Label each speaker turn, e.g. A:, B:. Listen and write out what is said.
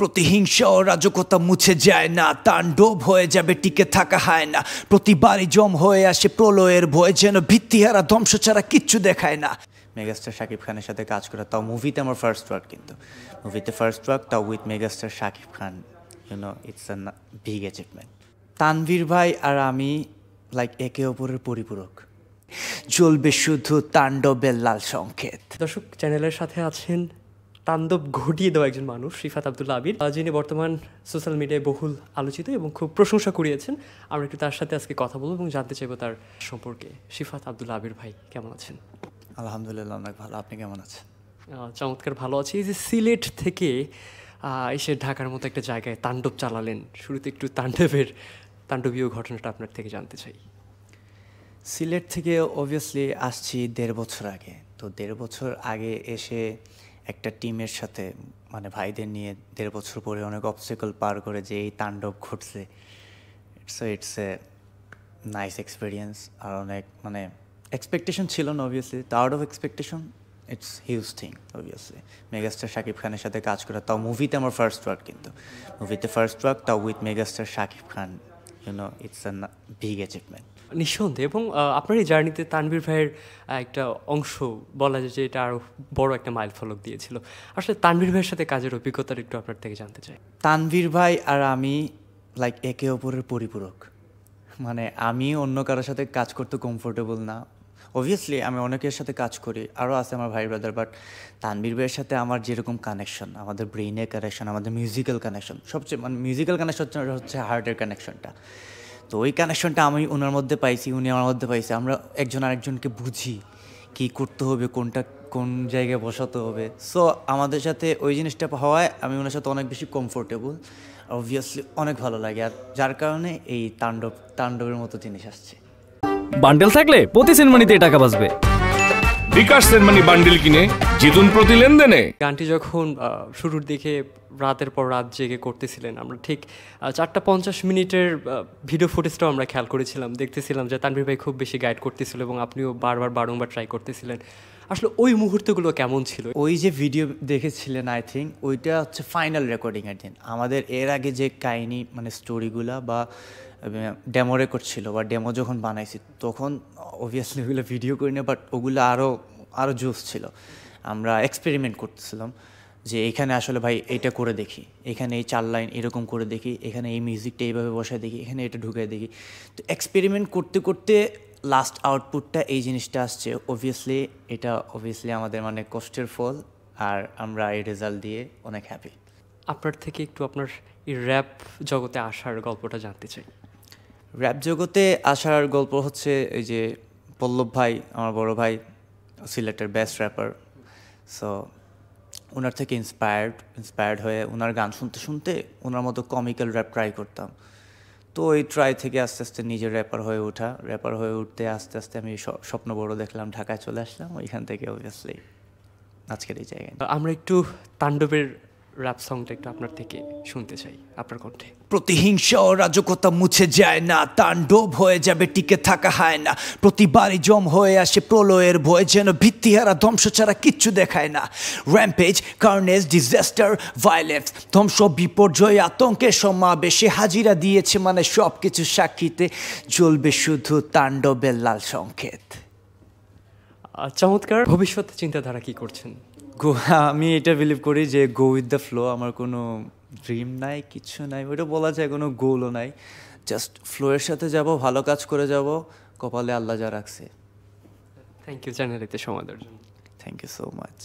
A: প্রতিহিংস অরাজকতা মুছে যায় না, তাণ্ডব হয়ে যাবে টিকে থাকা হয় না। প্রতিবারই জম হয়ে আসে প্রলয়ের ভয়, যেন ভিত্তিহারা ধ্বংস ছাড়া কিচ্ছু দেখায় না। মেগাস্টার শাকিব খানের সাথে কাজ করা, তাও মুভিতে আমার ফার্স্ট ওয়ার্ক, কিন্তু মুভিতে ফার্স্ট ওয়ার্ক, তাও with megastar Shakib Khan, it's a big achievement. Tanvir ভাই আর আমি লাইক একে অপরের পরিপূরক। চলবে শুধু তাণ্ডবের লাল সংকেত।
B: দর্শক, চ্যানেলের সাথে আছেন তাণ্ডব ঘটিয়ে দেওয়া একজন মানুষ, রিফাত আব্দুল্লাহ আবির, যিনি বর্তমান সোশ্যাল মিডিয়ায় বহুল আলোচিত এবং খুব প্রশংসা কুড়িয়েছেন। আমরা একটু তার সাথে আজকে কথা বলবো এবং জানতে চাইবো তার সম্পর্কে। রিফাত আব্দুল্লাহ আবির ভাই, কেমন আছেন?
A: আলহামদুলিল্লাহ, অনেক ভালো। আপনি কেমন আছেন?
B: চমৎকার, ভালো আছি। এই যে সিলেট থেকে এসে ঢাকার মতো একটা জায়গায় তাণ্ডব চালালেন, শুরুতে একটু তাণ্ডবীয় ঘটনাটা আপনার থেকে জানতে চাই।
A: সিলেট থেকে অবভিয়াসলি আসছি 1.5 বছর আগে। তো 1.5 বছর আগে এসে একটা টিমের সাথে, মানে ভাইদের নিয়ে 1.5 বছর পরে অনেক অবস্টেকল পার করে যে এই তাণ্ডব ঘটছে, ইটস এ নাইস এক্সপিরিয়েন্স। আর অনেক মানে এক্সপেকটেশন ছিল না অবভিয়াসলি, তো out of expectation it's huge thing obviously. Megastar Shakib খানের সাথে কাজ করা, তাও মুভিতে আমার ফার্স্ট ওয়ার্ক, কিন্তু মুভিতে ফার্স্ট ওয়ার্ক, তাও with megastar Shakib Khan, it's a big achievement.
B: নিঃসন্দেহে। এবং আপনার এই জার্নিতে তানভীর ভাইয়ের একটা অংশ বলা যায় যে এটা আরও বড় একটা মাইল ফলক দিয়েছিল। আসলে তানভীর ভাইয়ের সাথে কাজের অভিজ্ঞতার একটু আপনার থেকে জানতে চাই।
A: তানভীর ভাই আর আমি লাইক একে অপরের পরিপূরক। মানে আমি অন্য কারোর সাথে কাজ করতে কমফোর্টেবল না। অবভিয়াসলি আমি অনেকের সাথে কাজ করি, আরও আছে আমার ভাই ব্রাদার, বাট তানভীর ভাইয়ের সাথে আমার যেরকম কানেকশন, আমাদের ব্রেইনের কানেকশন, আমাদের মিউজিক্যাল কানেকশন, সবচেয়ে মানে মিউজিক্যাল কানেকশন হচ্ছে হার্টের কানেকশনটা। তো ওই কানেকশনটা আমি ওনার মধ্যে পাইছি, উনি আমার মধ্যে পাইছি। আমরা একজন আরেকজনকে বুঝি কী করতে হবে, কোনটা কোন জায়গায় বসাতে হবে। সো আমাদের সাথে ওই জিনিসটা হওয়ায় আমি ওনার সাথে অনেক বেশি কমফোর্টেবল, অবভিয়াসলি অনেক ভালো লাগে। আর যার কারণে এই তাণ্ডবের মতো জিনিস আসছে।
C: বান্ডেল থাকলে প্রতি সেনমানিতে টাকা বাঁচবে।
D: বিকাশ সেনমানি বান্ডেল কিনে জিতুন প্রতি লেনদেনে।
B: গানটি যখন শুরুর দিকে রাতের পর রাত জেগে করতেছিলেন, আমরা ঠিক 4:50 মিনিটের ভিডিও ফুটেজটাও আমরা খেয়াল করেছিলাম, দেখতেছিলাম যে তানভীর ভাই খুব বেশি গাইড করতেছিল এবং আপনিও বারংবার ট্রাই করতেছিলেন। আসলে ওই মুহূর্তগুলো কেমন ছিল?
A: ওই যে ভিডিও দেখেছিলেন, আই থিঙ্ক ওইটা হচ্ছে ফাইনাল রেকর্ডিংয়ের দিন। আমাদের এর আগে যে কাহিনি মানে স্টোরিগুলা বা ডেমো রেকর্ড ছিল বা ডেমো যখন বানাইছি, তখন অবভিয়াসলি ওগুলো ভিডিও করি না, বাট ওগুলো আরও জোস ছিল। আমরা এক্সপেরিমেন্ট করতেছিলাম যে এখানে আসলে ভাই এইটা করে দেখি, এখানে এই 4 লাইন এরকম করে দেখি, এখানে এই মিউজিকটা এইভাবে বসায় দেখি, এখানে এটা ঢুকায় দেখি। তো এক্সপেরিমেন্ট করতে করতে লাস্ট আউটপুটটা এই জিনিসটা আসছে। এটা অবভিয়াসলি আমাদের মানে কষ্টের ফল, আর আমরা এই রেজাল্ট দিয়ে অনেক হ্যাপি।
B: আপনার থেকে একটু আপনার এই র্যাপ জগতে আসার গল্পটা জানতে চাই।
A: র্যাপ জগতে আসার গল্প হচ্ছে এই যে পল্লব ভাই, আমার বড় ভাই, সিলেটের বেস্ট র্যাপার। সো ওনার থেকে ইন্সপায়ার্ড হয়ে ওনার গান শুনতে শুনতে ওনার মতো কমিক্যাল র্যাপ ট্রাই করতাম। তো ওই ট্রাই থেকে আস্তে আস্তে নিজের র্যাপার হয়ে উঠতে আস্তে আস্তে আমি স্বপ্ন বড় দেখলাম, ঢাকায় চলে আসলাম। ওইখান থেকে অবভিয়াসলি আজকের এই জায়গায়।
B: আমরা একটু তাণ্ডবের র্যাপ সংটা একটু আপনার থেকে শুনতে চাই, আপনার কণ্ঠে।
A: প্রতিহিংস অরাজকতা মুছে যায় না, তাণ্ডব হয়ে যাবে টিকে থাকা হয় না। প্রতিবারই জম হয়ে আসে প্রলয়ের ভয়, যেন ভিত্তিহারা ধ্বংস ছাড়া কিচ্ছু দেখায় না। র্যাম্পেজ, কার্নেজ, ডিজাস্টার, ভায়োলেন্স, ধ্বংস, বিপর্যয়, আতঙ্কের সমাবেশে হাজিরা দিয়েছে মানে সব কিছু সাক্ষীতে। চলবে শুধু তাণ্ডবের লাল সংকেত।
B: চমৎকার। ভবিষ্যৎ চিন্তাধারা কি করছেন?
A: আমি এটা বিলিভ করি যে গো উইথ দ্য ফ্লো। আমার কোনো ড্রিম নাই, কিছু নাই, ওইটা বলা যায় কোনো গোলও নাই। জাস্ট ফ্লোয়ের সাথে যাব, ভালো কাজ করে যাব, কপালে আল্লাহ যা রাখছে।
B: থ্যাংক ইউ চ্যানেলেতে সময় দেওয়ার জন্য।
A: Thank you so much.